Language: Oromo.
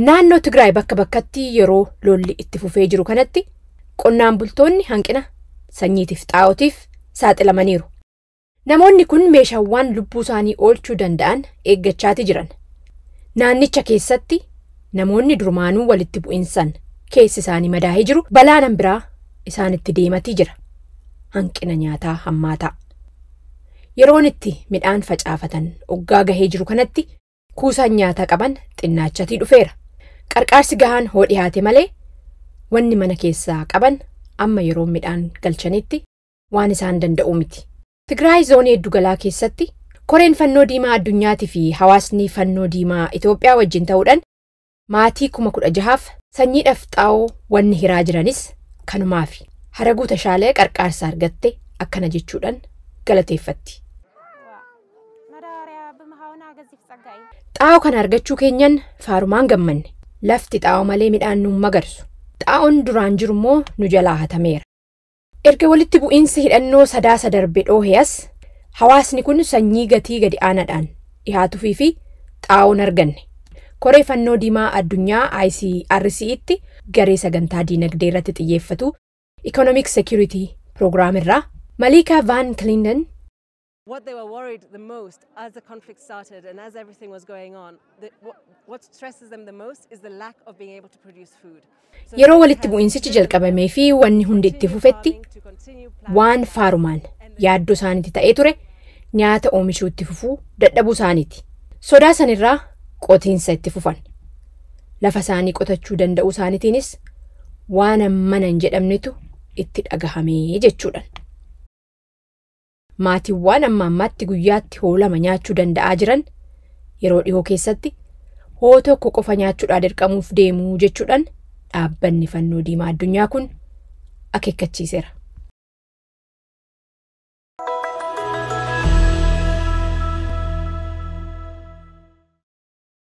Naannoo Tigraay bakka bakkatti yeroo lolli itti fufee jiru kanatti qonnaan bultoonni hanqina sanyiitiif xaa'ootiif saaxilamaniiru. Namoonni kun meeshaawwan lubbuu isaanii oolchuu danda'an eeggachaati jiran. Naannicha keessatti namoonni durmaanuu walitti bu'insan keessi isaanii madaa'ee jiru balaan biraa isaanitti deematii jira. Hanqina nyaataa hammaataa. Yeroon itti midhaan facaafatan oggaa gahee jiru kanatti kuusaan nyaataa qaban xinnaachatii dhufeera. Qarqaarsi gahaan hoo dhiyaate malee wanni mana keessaa qaban amma yeroo midhaan galchanitti waan isaan danda'u miti. Tigraay zoonii Eddugalaa keessatti koreen fannoo diimaa addunyaatii fi hawaasni fannoo diimaa Itoophiyaa wajjin ta'uudhaan maatii 16,000 sanyiidhaaf xaa'oo wanni hiraa jiranis kanumaafi. Haraguu tashaalee qarqaarsa argatte akkana jechuudhaan galateeffatti. Xaa'oo kana argachuu keenyan faarumaan gammanne. Lafti xaa'oo malee midhaan nuun magarsu. Xaa'oon duraan jiru immoo nu jalaa hatameera. Erga walitti bu'iinsi hidhannoo sadaasa darbe dhooheas hawaasni kun sanyii gatii gadi aanaadhaan dhihaatuufii fi xaa'oon arganne. Koree fannoo diimaa addunyaa ICRC'tti garee sagantaa diinagdee irratti xiyyeeffatu Economic Security Program irraa Malika Van Clinton. What they were worried the most as the conflict started and as everything was going on, what stresses them the most is the lack of being able to produce food. Yeroo walitti bu'insichi jalqabamee fi wanni hundi itti fufetti waan faarumaan yaaddoo isaaniitti ta'ee ture nyaata oomishuu itti fufuu dadhabuu isaaniiti. Sodaa sanirraa qotiinsa itti fufan. Lafa isaanii qotachuu danda'uu isaaniitiinis waan ammana hin jedhamnetu itti dhagahamee jechuudhaan. Maatiiwwan amma ammaatti guyyaatti hoolama nyaachuu danda'aa jiran yeroo dhihoo keessatti hoo tokko qofa nyaachuudhaan dirqamuuf deemuu jechuudhaan dhaabbanni fannoo diimaa addunyaa kun akeekkachiiseera.